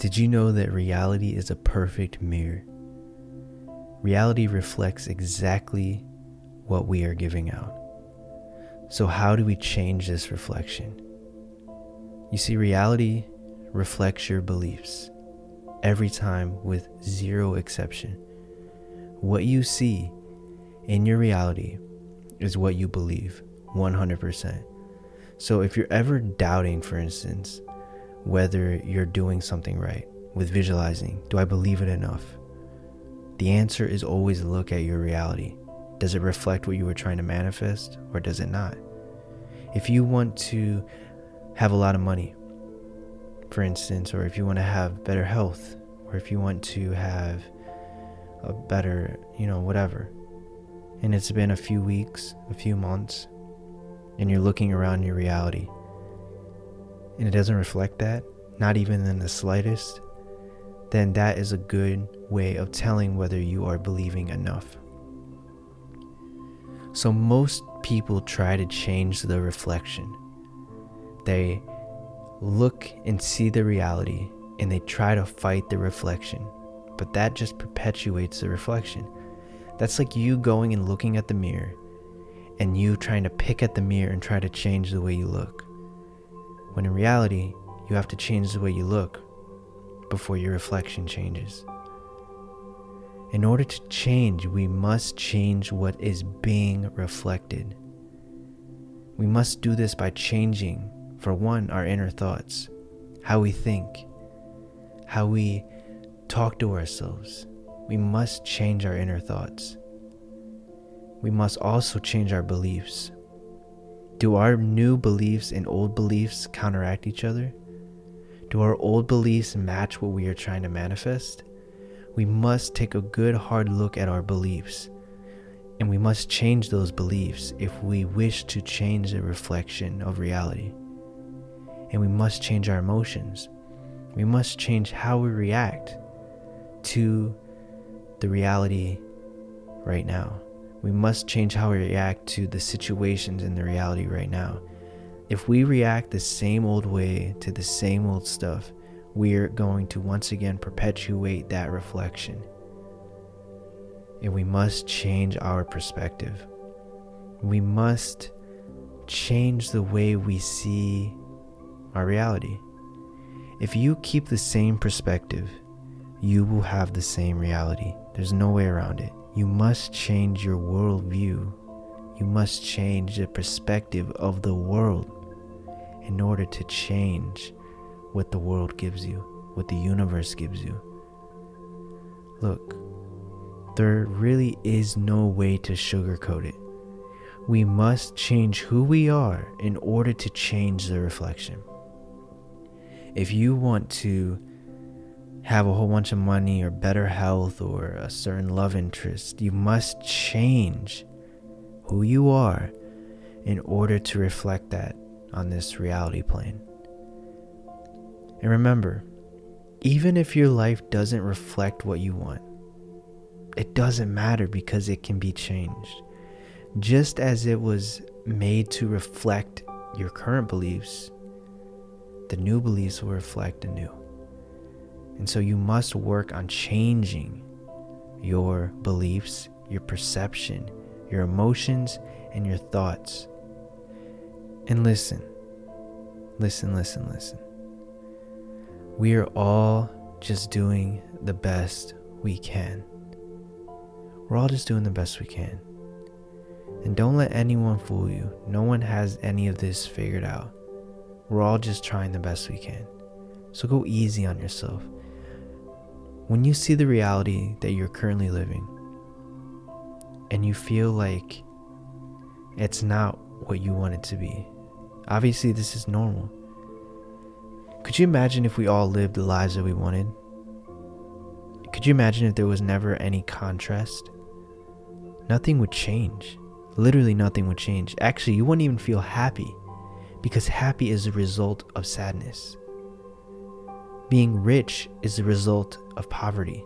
Did you know that reality is a perfect mirror? Reality reflects exactly what we are giving out. So how do we change this reflection? You see, reality reflects your beliefs every time with zero exception. What you see in your reality is what you believe 100%. So if you're ever doubting, for instance, whether you're doing something right with visualizing, do I believe it enough? The answer is always look at your reality. Does it reflect what you were trying to manifest, or does it not? If you want to have a lot of money, for instance, or if you want to have better health, or if you want to have a better, whatever, and it's been a few weeks, a few months, and you're looking around your reality, and it doesn't reflect that, not even in the slightest, then that is a good way of telling whether you are believing enough. So most people try to change the reflection. They look and see the reality and they try to fight the reflection, but that just perpetuates the reflection. That's like you going and looking at the mirror and you trying to pick at the mirror and try to change the way you look. When in reality, you have to change the way you look before your reflection changes. In order to change, we must change what is being reflected. We must do this by changing, for one, our inner thoughts, how we think, how we talk to ourselves. We must change our inner thoughts. We must also change our beliefs. Do our new beliefs and old beliefs counteract each other? Do our old beliefs match what we are trying to manifest? We must take a good hard look at our beliefs, and we must change those beliefs if we wish to change the reflection of reality. And we must change our emotions. We must change how we react to the reality right now. We must change how we react to the situations in the reality right now. If we react the same old way to the same old stuff, we're going to once again perpetuate that reflection. And we must change our perspective. We must change the way we see our reality. If you keep the same perspective, you will have the same reality. There's no way around it. You must change your worldview. You must change the perspective of the world in order to change what the world gives you, what the universe gives you. Look, there really is no way to sugarcoat it. We must change who we are in order to change the reflection. If you want to have a whole bunch of money or better health or a certain love interest, you must change who you are in order to reflect that on this reality plane. And remember, even if your life doesn't reflect what you want, it doesn't matter because it can be changed. Just as it was made to reflect your current beliefs, the new beliefs will reflect the new. And so you must work on changing your beliefs, your perception, your emotions, and your thoughts. And listen. We are all just doing the best we can. We're all just doing the best we can. And don't let anyone fool you. No one has any of this figured out. We're all just trying the best we can. So go easy on yourself. When you see the reality that you're currently living and you feel like it's not what you want it to be, obviously this is normal. Could you imagine if we all lived the lives that we wanted? Could you imagine if there was never any contrast? Nothing would change. Literally nothing would change. Actually, you wouldn't even feel happy, because happy is a result of sadness. Being rich is the result of poverty.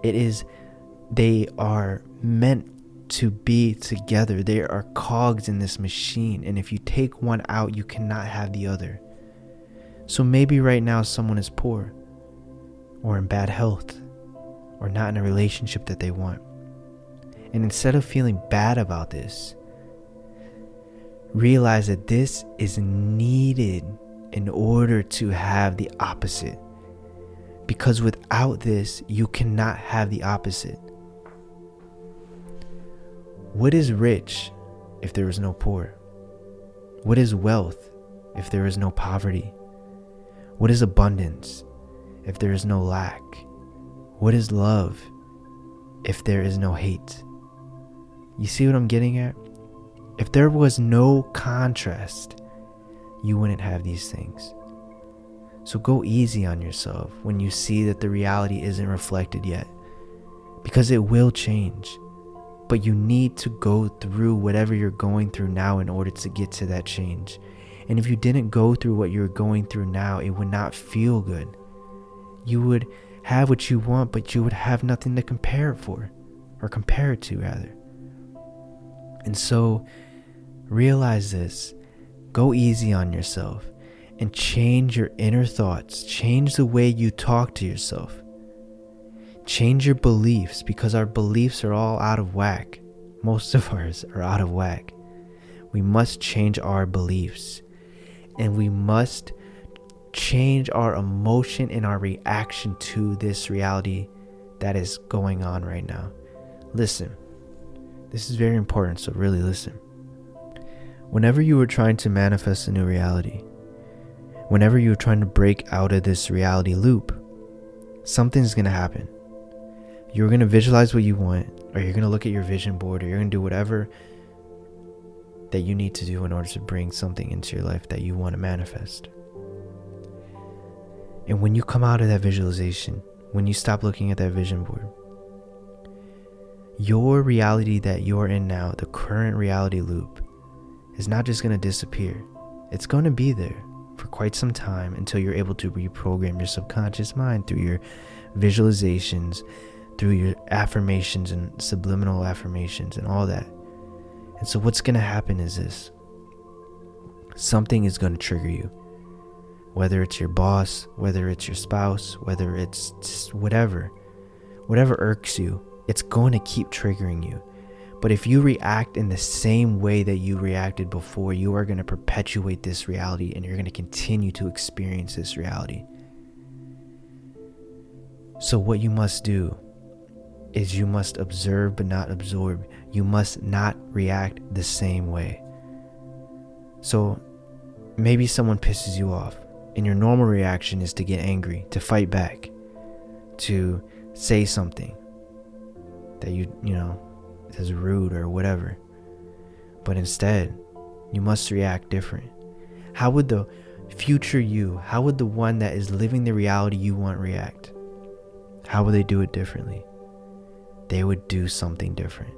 They are meant to be together. They are cogs in this machine, and if you take one out, you cannot have the other. So maybe right now someone is poor, or in bad health, or not in a relationship that they want. And instead of feeling bad about this, realize that this is needed in order to have the opposite. Because without this, you cannot have the opposite. What is rich if there is no poor? What is wealth if there is no poverty? What is abundance if there is no lack? What is love if there is no hate? You see what I'm getting at? If there was no contrast, you wouldn't have these things. So go easy on yourself when you see that the reality isn't reflected yet, because it will change. But you need to go through whatever you're going through now in order to get to that change. And if you didn't go through what you're going through now, it would not feel good. You would have what you want, but you would have nothing to compare it for, or compare it to rather. And so realize this. Go easy on yourself and change your inner thoughts. Change the way you talk to yourself. Change your beliefs, because our beliefs are all out of whack. Most of ours are out of whack. We must change our beliefs, and we must change our emotion and our reaction to this reality that is going on right now. Listen, this is very important, so really listen. Whenever you are trying to manifest a new reality, whenever you are trying to break out of this reality loop, something's going to happen. You're going to visualize what you want, or you're going to look at your vision board, or you're going to do whatever that you need to do in order to bring something into your life that you want to manifest. And when you come out of that visualization, when you stop looking at that vision board, your reality that you're in now, the current reality loop, is not just going to disappear. It's going to be there for quite some time until you're able to reprogram your subconscious mind through your visualizations, through your affirmations and subliminal affirmations and all that. And so what's going to happen is this. Something is going to trigger you. Whether it's your boss, whether it's your spouse, whether it's just whatever irks you, it's going to keep triggering you. But if you react in the same way that you reacted before, you are going to perpetuate this reality, and you're going to continue to experience this reality. So what you must do is you must observe but not absorb. You must not react the same way. So maybe someone pisses you off, and your normal reaction is to get angry, to fight back, to say something that you know is rude or whatever. But instead, you must react different. How would the future you, how would the one that is living the reality you want react? How would they do it differently? They would do something different.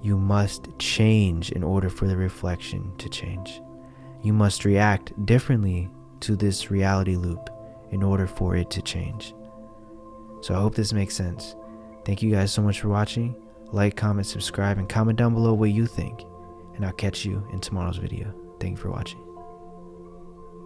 You must change in order for the reflection to change. You must react differently to this reality loop in order for it to change. So I hope this makes sense. Thank you guys so much for watching. Like, comment, subscribe, and comment down below what you think. And I'll catch you in tomorrow's video. Thank you for watching.